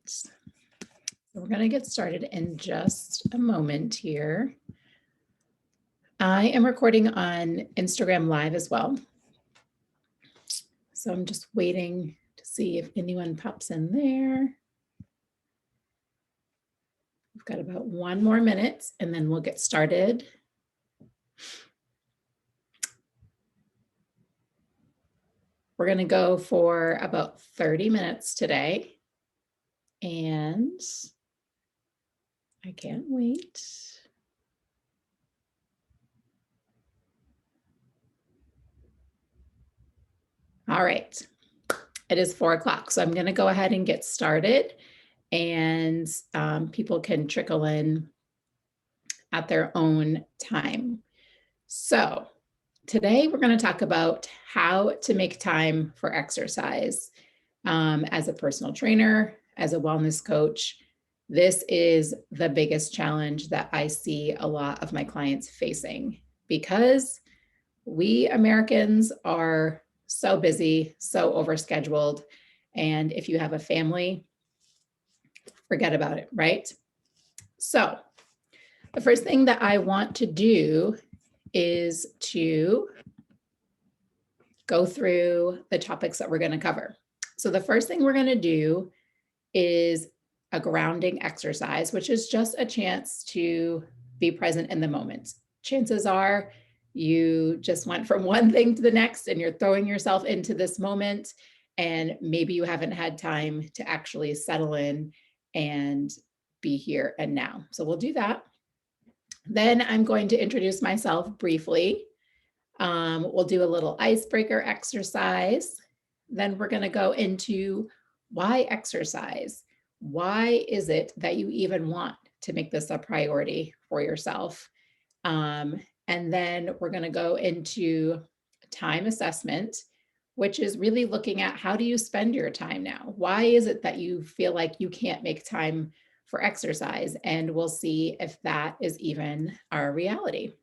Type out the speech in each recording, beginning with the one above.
So we're going to get started in just a moment here. I am recording on Instagram Live as well. So I'm just waiting to see if anyone pops in there. We've got about 1 more minute and then we'll get started. We're going to go for about 30 minutes today. And I can't wait. All right, it is 4 o'clock, so I'm going to go ahead and get started, and people can trickle in at their own time. So today we're going to talk about how to make time for exercise. As a personal trainer, as a wellness coach, this is the biggest challenge that I see a lot of my clients facing, because we Americans are so busy, so overscheduled. And if you have a family, forget about it, right? So the first thing that I want to do is to go through the topics that we're going to cover. So the first thing we're going to do is a grounding exercise, which is just a chance to be present in the moment. Chances are you just went from one thing to the next and you're throwing yourself into this moment, and maybe you haven't had time to actually settle in and be here and now. So we'll do that. Then I'm going to introduce myself briefly. We'll do a little icebreaker exercise. Then we're going to go into why exercise. Why is it that you even want to make this a priority for yourself? And then we're going to go into time assessment, which is really looking at how do you spend your time now? Why is it that you feel like you can't make time for exercise? And we'll see if that is even our reality.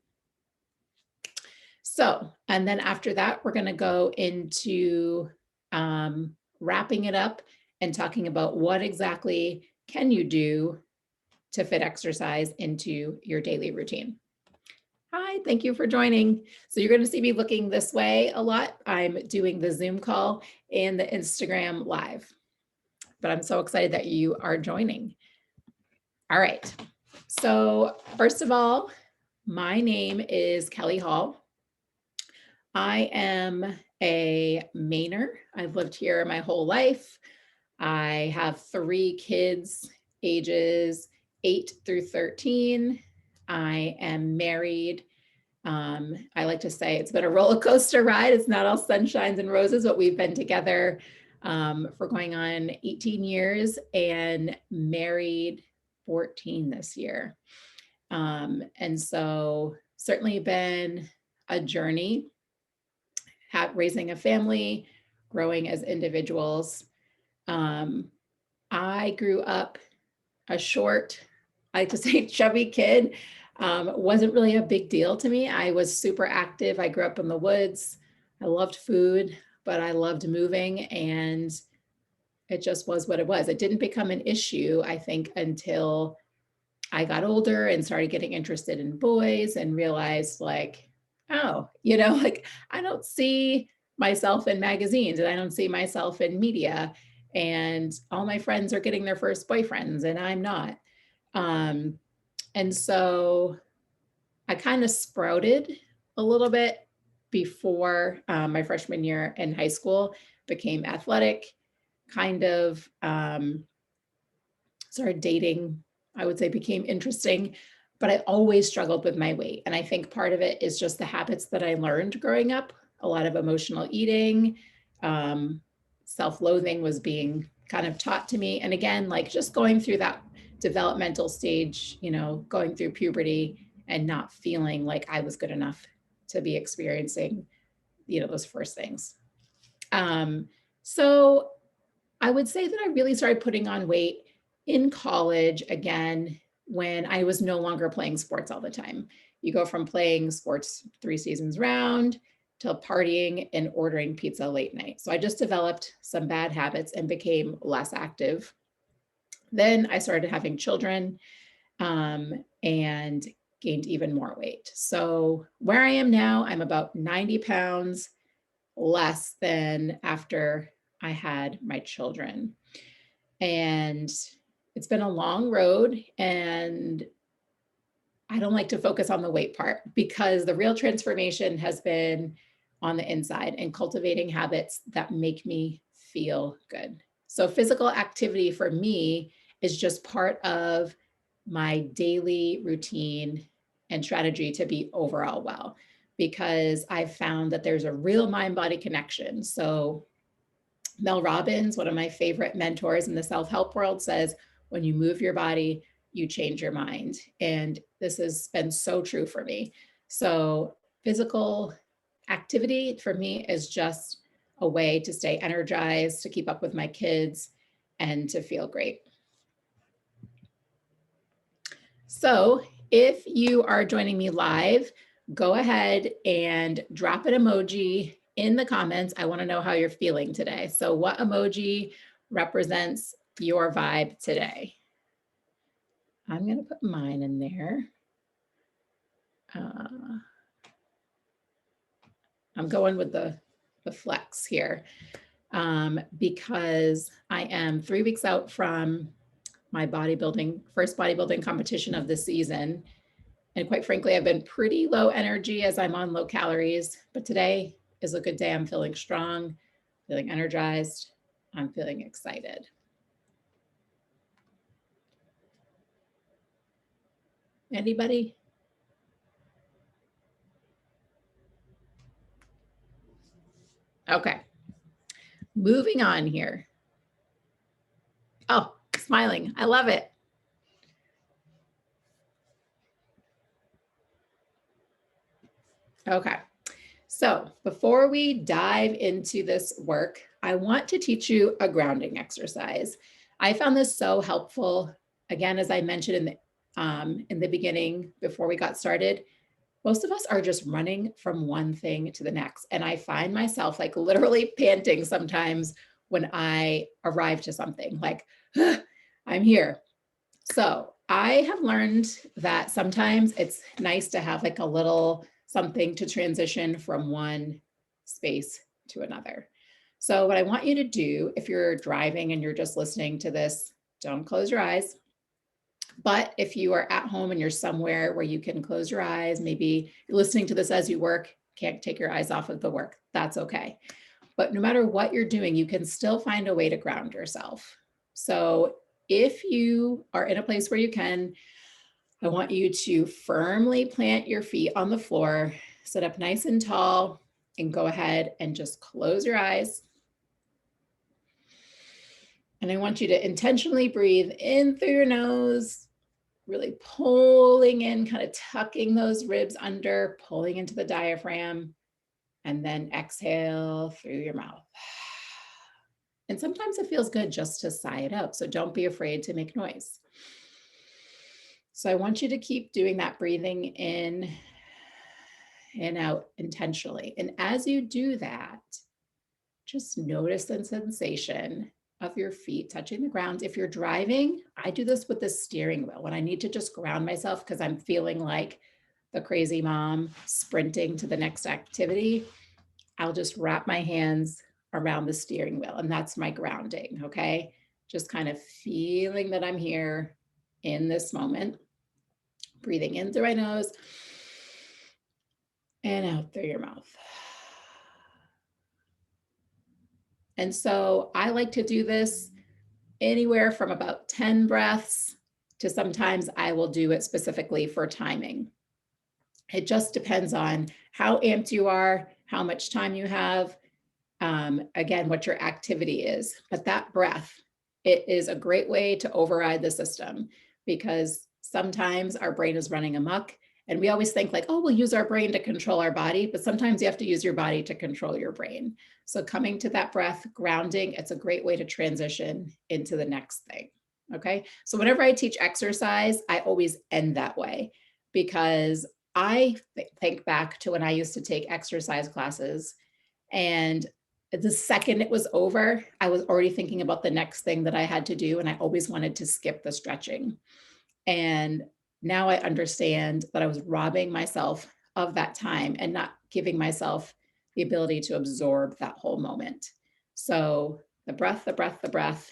So, and then after that, we're going to go into wrapping it up and talking about what exactly can you do to fit exercise into your daily routine. Hi, thank you for joining. So you're going to see me looking this way a lot. I'm doing the Zoom call and the Instagram Live, but I'm so excited that you are joining. All right. So first of all, my name is Kelly Hall. I am a Mainer. I've lived here my whole life. I have 3 kids, ages 8 through 13. I am married. I like to say it's been a roller coaster ride. It's not all sunshines and roses, but we've been together for going on 18 years and married 14 this year. And so certainly been a journey, raising a family, growing as individuals. I grew up a short, I like to say chubby kid. Wasn't really a big deal to me. I was super active. I grew up in the woods. I loved food, but I loved moving, and it just was what it was. It didn't become an issue, I think, until I got older and started getting interested in boys and realized, like, oh, like I don't see myself in magazines and I don't see myself in media, and all my friends are getting their first boyfriends and I'm not. And so I kind of sprouted a little bit before my freshman year in high school, became athletic, kind of started dating, I would say became interesting, but I always struggled with my weight. And I think part of it is just the habits that I learned growing up, a lot of emotional eating, self-loathing was being kind of taught to me. And again, like just going through that developmental stage, going through puberty and not feeling like I was good enough to be experiencing, those first things. So I would say that I really started putting on weight in college again, when I was no longer playing sports all the time. You go from playing sports 3 seasons round to partying and ordering pizza late night. So I just developed some bad habits and became less active. Then I started having children and gained even more weight. So where I am now, I'm about 90 pounds less than after I had my children. And it's been a long road, and I don't like to focus on the weight part because the real transformation has been on the inside and cultivating habits that make me feel good. So, physical activity for me is just part of my daily routine and strategy to be overall well, because I've found that there's a real mind body connection. So, Mel Robbins, one of my favorite mentors in the self help world, says, when you move your body, you change your mind. And this has been so true for me. So, physical activity for me is just a way to stay energized, to keep up with my kids, and to feel great. So, if you are joining me live, go ahead and drop an emoji in the comments. I want to know how you're feeling today. So, what emoji represents your vibe today? I'm going to put mine in there. I'm going with the flex here because I am 3 weeks out from my first bodybuilding competition of the season. And quite frankly, I've been pretty low energy as I'm on low calories, but today is a good day. I'm feeling strong, feeling energized. I'm feeling excited. Anybody? Okay. Moving on here. Oh, smiling. I love it. Okay. So before we dive into this work, I want to teach you a grounding exercise. I found this so helpful. Again, as I mentioned in the beginning, before we got started, most of us are just running from one thing to the next. And I find myself like literally panting sometimes when I arrive to something like, I'm here. So I have learned that sometimes it's nice to have like a little something to transition from one space to another. So what I want you to do, if you're driving and you're just listening to this, don't close your eyes. But if you are at home and you're somewhere where you can close your eyes, maybe you're listening to this as you work, can't take your eyes off of the work, that's okay. But no matter what you're doing, you can still find a way to ground yourself. So if you are in a place where you can, I want you to firmly plant your feet on the floor, sit up nice and tall, and go ahead and just close your eyes. And I want you to intentionally breathe in through your nose, really pulling in, kind of tucking those ribs under, pulling into the diaphragm, and then exhale through your mouth. And sometimes it feels good just to sigh it out. So don't be afraid to make noise. So I want you to keep doing that breathing in and out intentionally. And as you do that, just notice the sensation of your feet touching the ground. If you're driving, I do this with the steering wheel when I need to just ground myself because I'm feeling like the crazy mom sprinting to the next activity. I'll just wrap my hands around the steering wheel, and that's my grounding, okay? Just kind of feeling that I'm here in this moment, breathing in through my nose and out through your mouth. And so I like to do this anywhere from about 10 breaths to sometimes I will do it specifically for timing. It just depends on how amped you are, how much time you have, again, what your activity is. But that breath, it is a great way to override the system because sometimes our brain is running amok and we always think like, oh, we'll use our brain to control our body, but sometimes you have to use your body to control your brain. So coming to that breath, grounding, it's a great way to transition into the next thing. Okay. So whenever I teach exercise, I always end that way because I think back to when I used to take exercise classes and the second it was over, I was already thinking about the next thing that I had to do. And I always wanted to skip the stretching. And now I understand that I was robbing myself of that time and not giving myself the ability to absorb that whole moment. So the breath, the breath, the breath,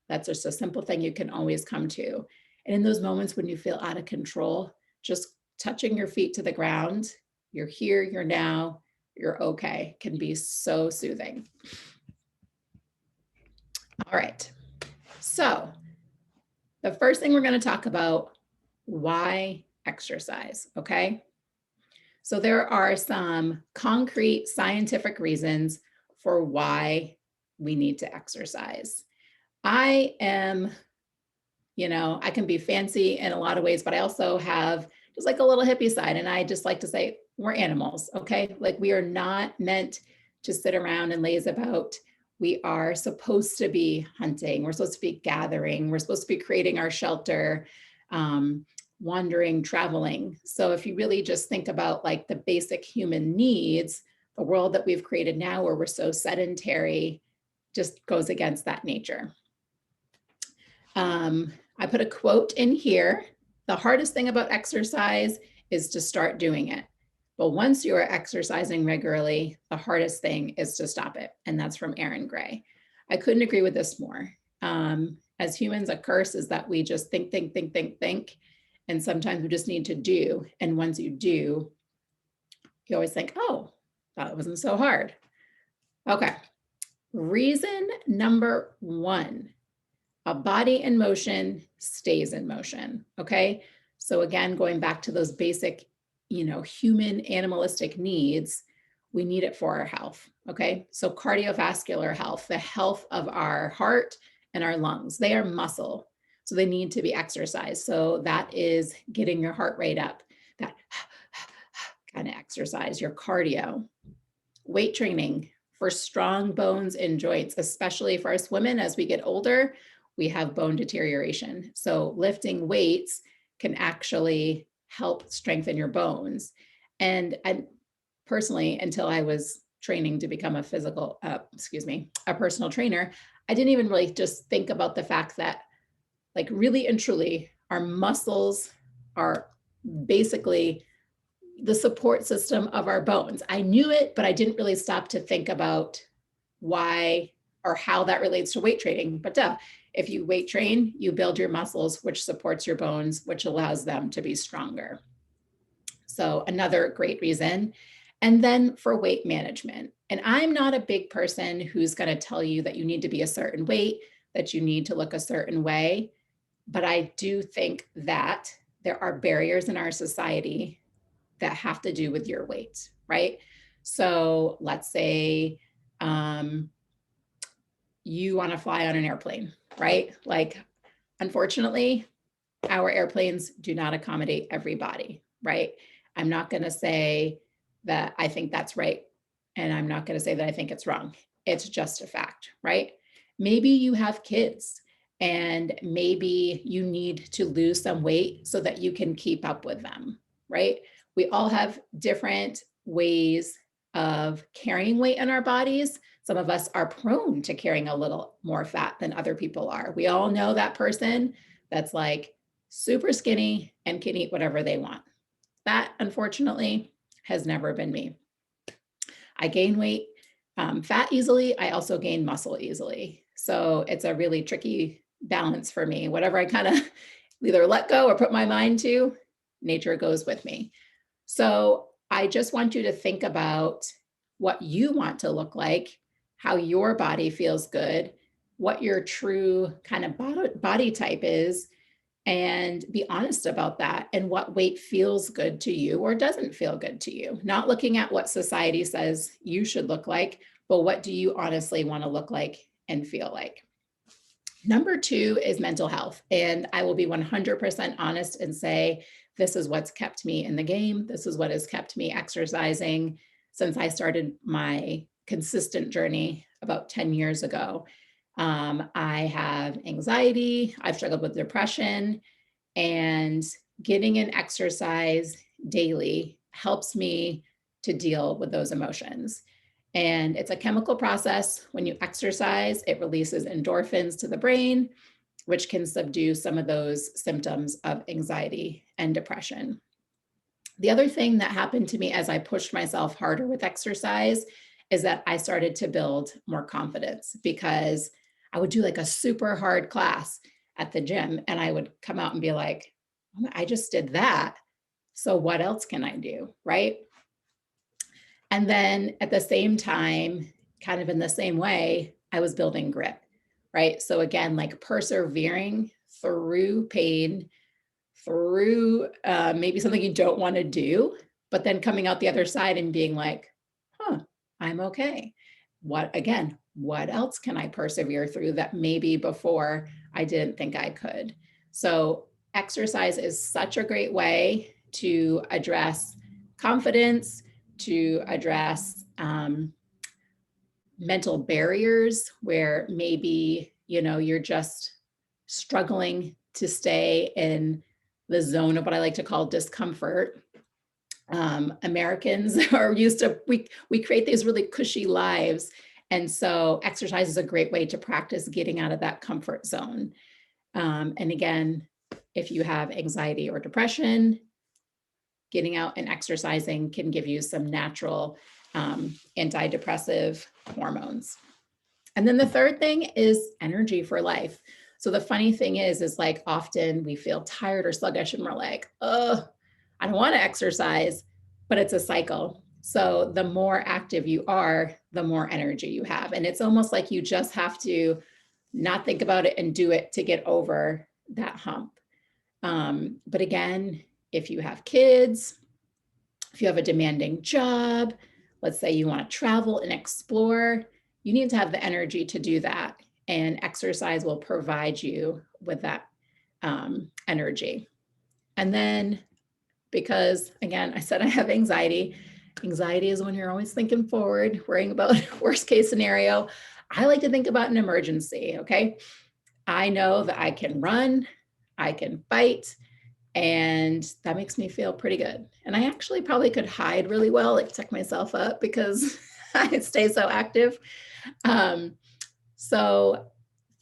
that's just a simple thing you can always come to. And in those moments when you feel out of control, just touching your feet to the ground, you're here, you're now, you're okay, can be so soothing. All right. So the first thing we're going to talk about, why exercise, okay? So there are some concrete scientific reasons for why we need to exercise. I am, I can be fancy in a lot of ways, but I also have just like a little hippie side. And I just like to say, we're animals, okay? Like we are not meant to sit around and laze about. We are supposed to be hunting. We're supposed to be gathering. We're supposed to be creating our shelter, wandering, traveling. So if you really just think about like the basic human needs, the world that we've created now where we're so sedentary just goes against that nature. I put a quote in here. The hardest thing about exercise is to start doing it. But once you are exercising regularly, the hardest thing is to stop it. And that's from Aaron Gray. I couldn't agree with this more. As humans, a curse is that we just think. And sometimes we just need to do. And once you do, you always think, oh, that wasn't so hard. Okay. Reason number 1. A body in motion stays in motion, okay? So again, going back to those basic, human animalistic needs, we need it for our health, okay? So cardiovascular health, the health of our heart and our lungs, they are muscle, so they need to be exercised. So that is getting your heart rate up, that kind of exercise, your cardio. Weight training for strong bones and joints, especially for us women as we get older, we have bone deterioration. So lifting weights can actually help strengthen your bones. And I personally, until I was training to become a personal trainer, I didn't even really just think about the fact that like really and truly our muscles are basically the support system of our bones. I knew it, but I didn't really stop to think about why or how that relates to weight training. But if you weight train, you build your muscles, which supports your bones, which allows them to be stronger. So another great reason. And then for weight management. And I'm not a big person who's going to tell you that you need to be a certain weight, that you need to look a certain way. But I do think that there are barriers in our society that have to do with your weight, right? So let's say you want to fly on an airplane, right? Like, unfortunately, our airplanes do not accommodate everybody, right? I'm not going to say that I think that's right. And I'm not going to say that I think it's wrong. It's just a fact, right? Maybe you have kids and maybe you need to lose some weight so that you can keep up with them, right? We all have different ways of carrying weight in our bodies. Some of us are prone to carrying a little more fat than other people are. We all know that person that's like super skinny and can eat whatever they want. That, unfortunately, has never been me. I gain weight, fat easily. I also gain muscle easily. So it's a really tricky balance for me. Whatever I kind of either let go or put my mind to, nature goes with me. So I just want you to think about what you want to look like, how your body feels good, what your true kind of body type is, and be honest about that and what weight feels good to you or doesn't feel good to you. Not looking at what society says you should look like, but what do you honestly want to look like and feel like? Number 2 is mental health. And I will be 100% honest and say, this is what's kept me in the game. This is what has kept me exercising since I started my consistent journey about 10 years ago. I have anxiety, I've struggled with depression, and getting in exercise daily helps me to deal with those emotions. And it's a chemical process. When you exercise, it releases endorphins to the brain, which can subdue some of those symptoms of anxiety and depression. The other thing that happened to me as I pushed myself harder with exercise is that I started to build more confidence, because I would do like a super hard class at the gym and I would come out and be like, "Oh, I just did that. So what else can I do?" Right? And then at the same time, kind of in the same way, I was building grit, right? So again, like persevering through pain, through maybe something you don't want to do, but then coming out the other side and being like, huh, I'm okay. What else can I persevere through that maybe before I didn't think I could? So, exercise is such a great way to address confidence, to address mental barriers where maybe, you're just struggling to stay in the zone of what I like to call discomfort. Americans are used to, we create these really cushy lives. And so exercise is a great way to practice getting out of that comfort zone. And again, if you have anxiety or depression, getting out and exercising can give you some natural antidepressive hormones. And then the third thing is energy for life. So the funny thing is like often we feel tired or sluggish and we're like, oh, I don't want to exercise, but it's a cycle. So the more active you are, the more energy you have. And it's almost like you just have to not think about it and do it to get over that hump. But again, if you have kids, if you have a demanding job, let's say you want to travel and explore, you need to have the energy to do that. And exercise will provide you with that energy. And then, because again, I said I have anxiety. Anxiety is when you're always thinking forward, worrying about worst case scenario. I like to think about an emergency, okay? I know that I can run, I can fight, and that makes me feel pretty good. And I actually probably could hide really well, like tuck myself up because I stay so active. So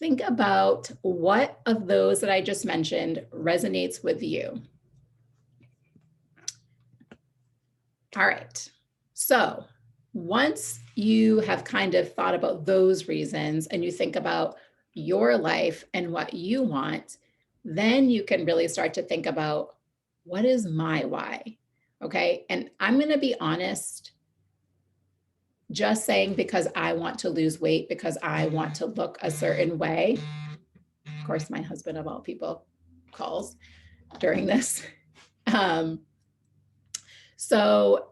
think about what of those that I just mentioned resonates with you. All right. So once you have kind of thought about those reasons and you think about your life and what you want, then you can really start to think about, what is my why? Okay. And I'm going to be honest, just saying because I want to lose weight, because I want to look a certain way. Of course, my husband, of all people, calls during this. So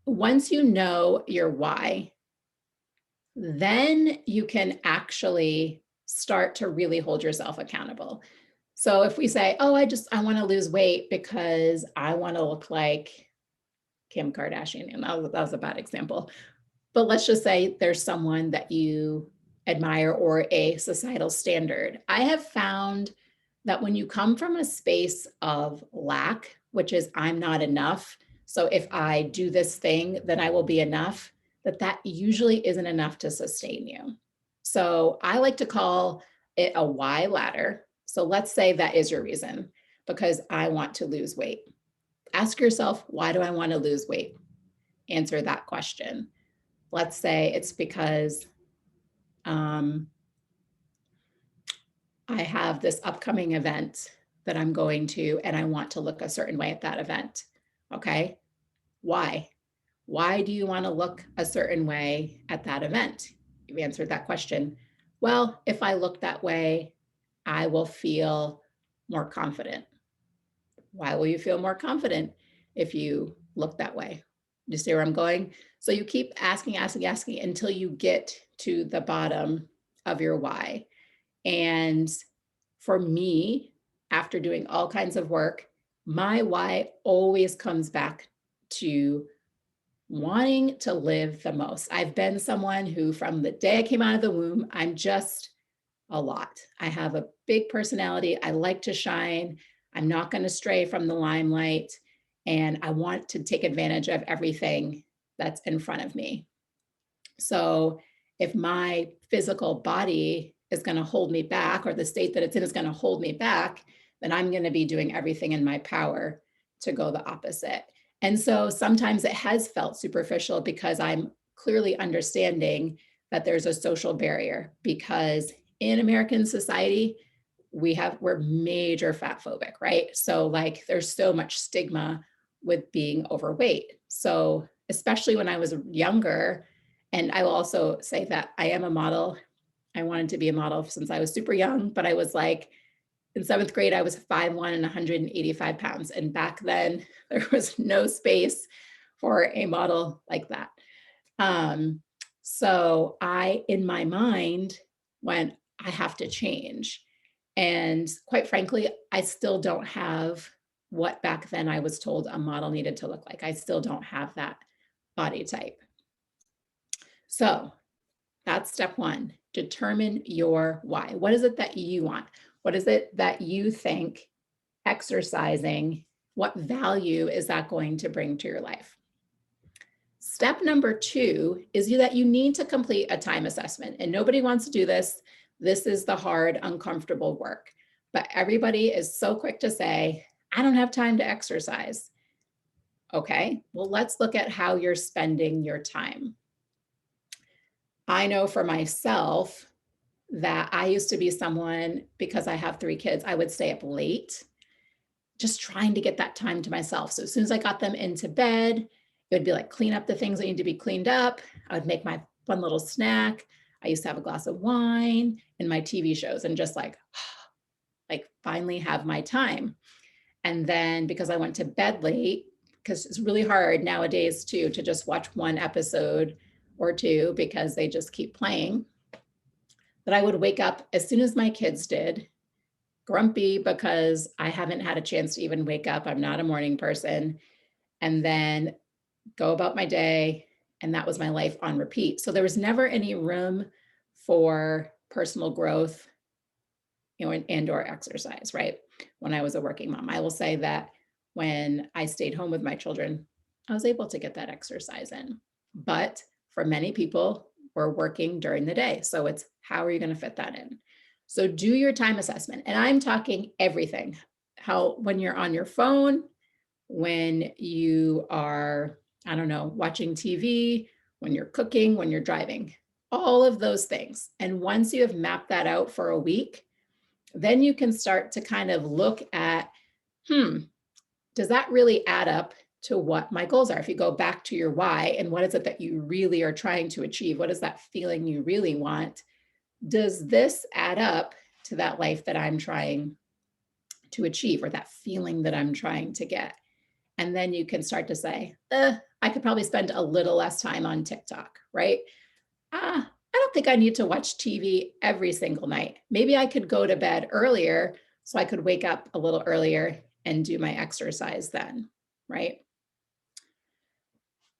once you know your why, then you can actually start to really hold yourself accountable. So if we say, oh, I want to lose weight because I want to look like Kim Kardashian, and that was a bad example. But let's just say there's someone that you admire or a societal standard. I have found that when you come from a space of lack, which is I'm not enough, so if I do this thing, then I will be enough, that usually isn't enough to sustain you. So I like to call it a why ladder. So let's say that is your reason, because I want to lose weight. Ask yourself, why do I want to lose weight? Answer that question. Let's say it's because I have this upcoming event that I'm going to, and I want to look a certain way at that event. Okay. Why? Why do you want to look a certain way at that event? You've answered that question. Well, if I look that way, I will feel more confident. Why will you feel more confident if you look that way? You see where I'm going? So you keep asking until you get to the bottom of your why. And for me, after doing all kinds of work, my why always comes back to wanting to live the most. I've been someone who, from the day I came out of the womb, I'm just a lot. I have a big personality. I like to shine. I'm not going to stray from the limelight. And I want to take advantage of everything that's in front of me. So if my physical body is going to hold me back, or the state that it's in is going to hold me back, then I'm going to be doing everything in my power to go the opposite. And so sometimes it has felt superficial because I'm clearly understanding that there's a social barrier, because in American society, we're major fat phobic, right? So like there's so much stigma with being overweight. So especially when I was younger, and I will also say that I am a model. I wanted to be a model since I was super young, but I was like, in seventh grade, I was 5'1" and 185 pounds. And back then, there was no space for a model like that. Um, so in my mind, went, I have to change. And quite frankly, I still don't have what back then I was told a model needed to look like. I still don't have that body type. So that's step one. Determine your why. What is it that you want? What is it that you think exercising, what value is that going to bring to your life? Step number two is that you need to complete a time assessment. And nobody wants to do this. This is the hard, uncomfortable work. But everybody is so quick to say, I don't have time to exercise. Okay, well, let's look at how you're spending your time. I know for myself that I used to be someone, because I have 3 kids, I would stay up late just trying to get that time to myself. So as soon as I got them into bed, it would be like clean up the things that need to be cleaned up. I would make my fun little snack. I used to have a glass of wine and my TV shows and just like finally have my time. And then because I went to bed late, because it's really hard nowadays too to just watch one episode or two because they just keep playing, that I would wake up as soon as my kids did, grumpy because I haven't had a chance to even wake up. I'm not a morning person. And then go about my day. And that was my life on repeat. So there was never any room for personal growth, and or exercise, right? When I was a working mom, I will say that when I stayed home with my children, I was able to get that exercise in. But for many people, we're working during the day. So it's how are you going to fit that in? So do your time assessment. And I'm talking everything. How, when you're on your phone, when you are, I don't know, watching TV, when you're cooking, when you're driving, all of those things. And once you have mapped that out for a week, then you can start to kind of look at, does that really add up to what my goals are? If you go back to your why and what is it that you really are trying to achieve? What is that feeling you really want? Does this add up to that life that I'm trying to achieve, or that feeling that I'm trying to get? And then you can start to say, I could probably spend a little less time on TikTok, right? I don't think I need to watch TV every single night. Maybe I could go to bed earlier so I could wake up a little earlier and do my exercise then, right?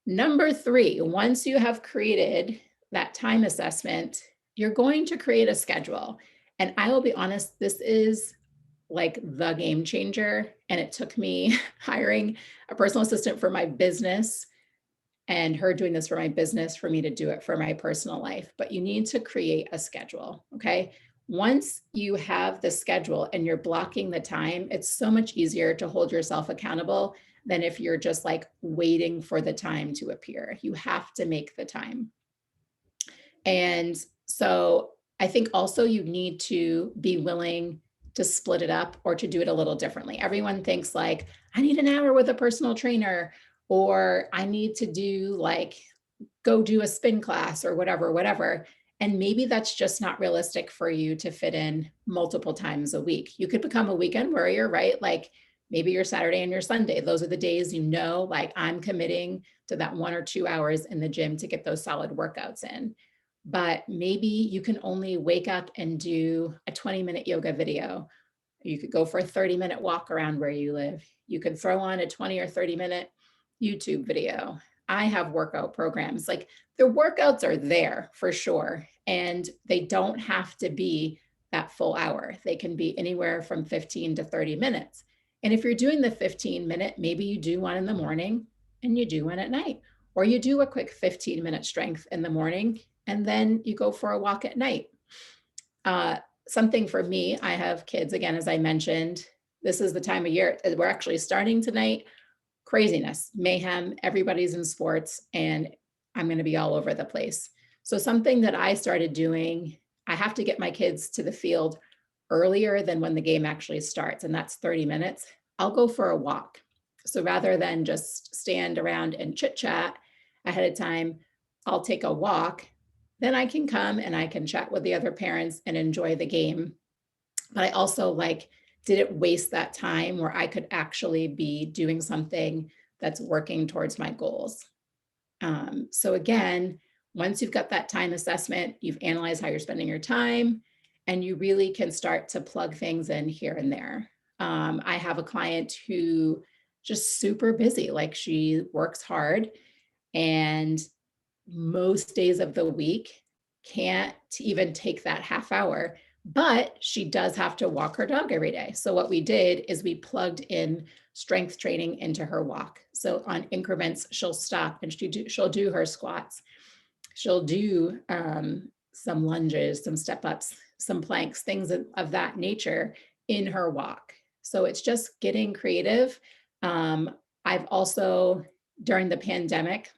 Number 3, once you have created that time assessment, you're going to create a schedule. And I will be honest, this is like the game changer. And it took me hiring a personal assistant for my business and her doing this for my business for me to do it for my personal life. But you need to create a schedule, okay? Once you have the schedule and you're blocking the time, it's so much easier to hold yourself accountable than if you're just like waiting for the time to appear. You have to make the time. And so I think also you need to be willing to split it up or to do it a little differently. Everyone thinks like, I need an hour with a personal trainer, or I need to do like, go do a spin class or whatever. And maybe that's just not realistic for you to fit in multiple times a week. You could become a weekend warrior, right? Like maybe your Saturday and your Sunday, those are the days, like I'm committing to that 1 or 2 hours in the gym to get those solid workouts in. But maybe you can only wake up and do a 20-minute yoga video. You could go for a 30-minute walk around where you live. You could throw on a 20 or 30-minute YouTube video. I have workout programs. Like the workouts are there for sure. And they don't have to be that full hour. They can be anywhere from 15 to 30 minutes. And if you're doing the 15-minute, maybe you do one in the morning and you do one at night. or you do a quick 15-minute strength in the morning, and then you go for a walk at night. Something for me, I have kids, again, as I mentioned, this is the time of year, we're actually starting tonight, craziness, mayhem, everybody's in sports, and I'm going to be all over the place. So something that I started doing, I have to get my kids to the field earlier than when the game actually starts, and that's 30 minutes. I'll go for a walk. So rather than just stand around and chit chat ahead of time, I'll take a walk. Then I can come and I can chat with the other parents and enjoy the game. But I also didn't waste that time where I could actually be doing something that's working towards my goals. So again, once you've got that time assessment, you've analyzed how you're spending your time, and you really can start to plug things in here and there. I have a client who just super busy, she works hard, and most days of the week can't even take that half hour, but she does have to walk her dog every day. So what we did is we plugged in strength training into her walk. So on increments, she'll stop and she'll do her squats. She'll do some lunges, some step ups, some planks, things of that nature in her walk. So it's just getting creative. I've also, during the pandemic,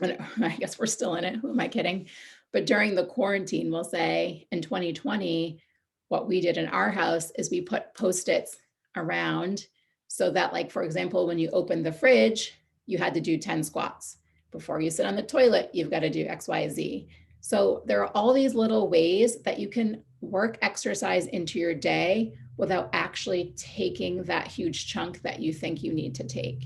I guess we're still in it, who am I kidding? But during the quarantine, we'll say in 2020, what we did in our house is we put Post-its around so that, for example, when you open the fridge, you had to do 10 squats. Before you sit on the toilet, you've got to do X, Y, Z. So there are all these little ways that you can work exercise into your day without actually taking that huge chunk that you think you need to take.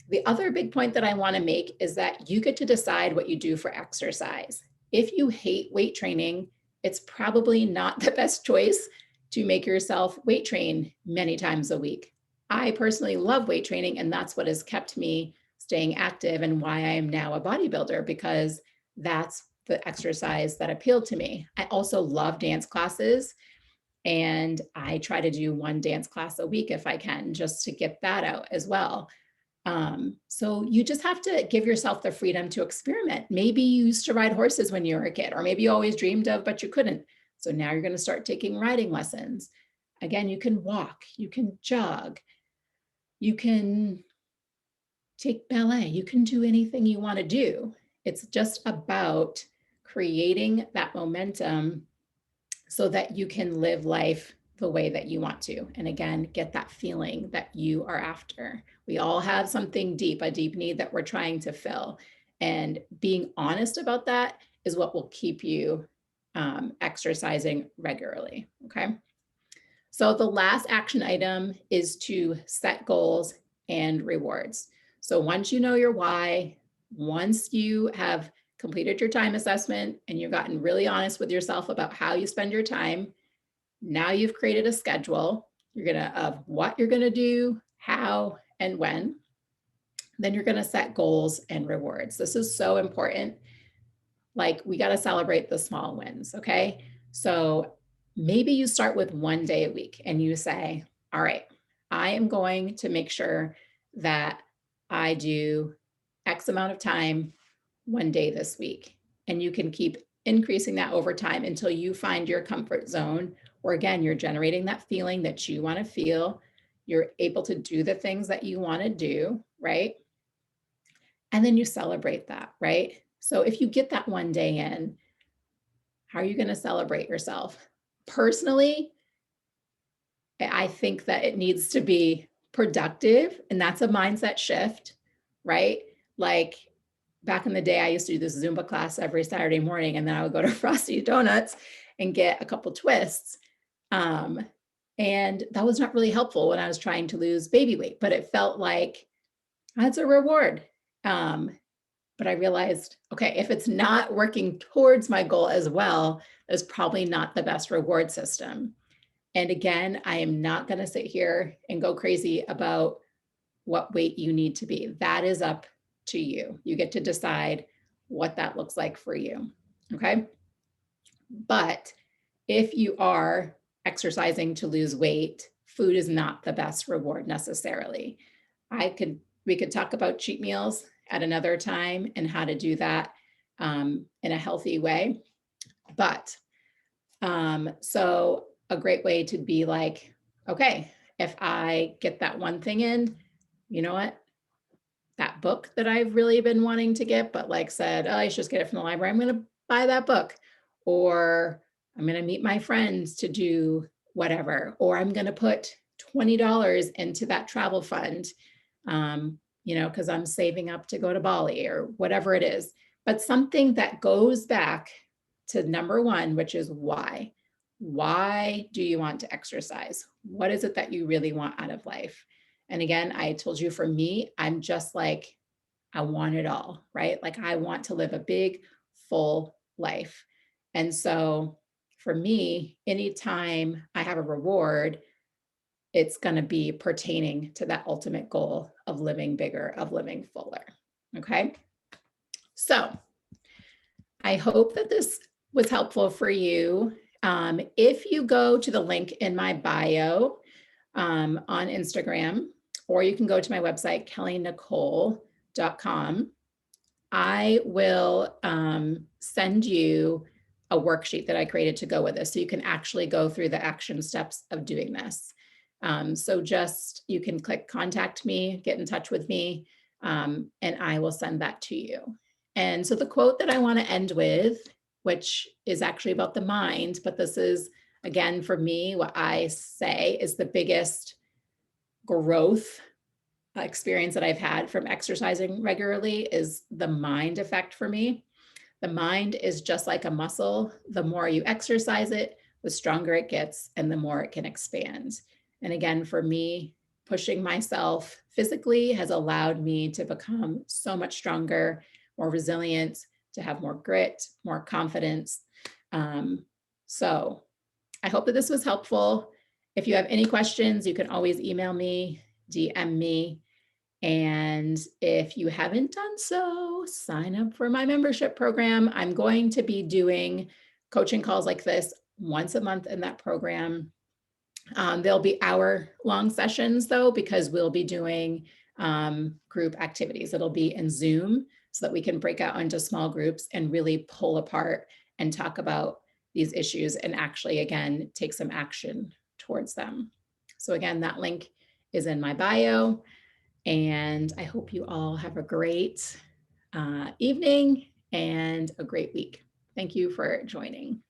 The other big point that I want to make is that you get to decide what you do for exercise. If you hate weight training, it's probably not the best choice to make yourself weight train many times a week. I personally love weight training, and that's what has kept me staying active and why I am now a bodybuilder, because that's the exercise that appealed to me. I also love dance classes, and I try to do one dance class a week if I can, just to get that out as well. So you just have to give yourself the freedom to experiment. Maybe you used to ride horses when you were a kid, or maybe you always dreamed of, but you couldn't. So now you're going to start taking riding lessons. Again, you can walk, you can jog, you can take ballet, you can do anything you want to do. It's just about creating that momentum so that you can live life the way that you want to. And again, get that feeling that you are after. We all have something deep, a deep need that we're trying to fill. And being honest about that is what will keep you exercising regularly, okay? So the last action item is to set goals and rewards. So once you know your why, once you have completed your time assessment and you've gotten really honest with yourself about how you spend your time, now you've created a schedule of what you're gonna do, how, and when. Then you're gonna set goals and rewards. This is so important. We gotta celebrate the small wins, okay? So maybe you start with one day a week and you say, all right, I am going to make sure that I do X amount of time one day this week. And you can keep increasing that over time until you find your comfort zone, where again, you're generating that feeling that you want to feel. You're able to do the things that you want to do, right? And then you celebrate that, right? So if you get that one day in, how are you going to celebrate yourself? Personally, I think that it needs to be productive, and that's a mindset shift, right? Back in the day, I used to do this Zumba class every Saturday morning, and then I would go to Frosty Donuts and get a couple twists. And that was not really helpful when I was trying to lose baby weight, but it felt like that's a reward. But I realized, okay, if it's not working towards my goal as well, it's probably not the best reward system. And again, I am not going to sit here and go crazy about what weight you need to be. That is up to you. You get to decide what that looks like for you. Okay. But if you are exercising to lose weight, food is not the best reward necessarily. We could talk about cheat meals at another time and how to do that in a healthy way. But so a great way to be like, okay, if I get that one thing in, you know what? That book that I've really been wanting to get, but like said, oh, I should just get it from the library. I'm going to buy that book, or I'm going to meet my friends to do whatever, or I'm going to put $20 into that travel fund, because I'm saving up to go to Bali or whatever it is. But something that goes back to number one, which is why. Why do you want to exercise? What is it that you really want out of life? And again, I told you for me, I'm just like, I want it all, right? Like I want to live a big, full life. And so for me, anytime I have a reward, it's going to be pertaining to that ultimate goal of living bigger, of living fuller. Okay. So I hope that this was helpful for you. If you go to the link in my bio on Instagram, or you can go to my website, kellynicole.com, I will send you a worksheet that I created to go with this. So you can actually go through the action steps of doing this. So just, you can click contact me, get in touch with me, and I will send that to you. And so the quote that I want to end with, which is actually about the mind, but this is, again, for me, what I say is the biggest growth experience that I've had from exercising regularly is the mind effect for me. The mind is just like a muscle. The more you exercise it, the stronger it gets and the more it can expand. And again, for me, pushing myself physically has allowed me to become so much stronger, more resilient, to have more grit, more confidence. So I hope that this was helpful. If you have any questions, you can always email me, DM me. And if you haven't done so, sign up for my membership program. I'm going to be doing coaching calls like this once a month in that program. There'll be hour-long sessions though, because we'll be doing group activities. It'll be in Zoom so that we can break out into small groups and really pull apart and talk about these issues and actually, again, take some action towards them. So again, that link is in my bio. And I hope you all have a great evening and a great week. Thank you for joining.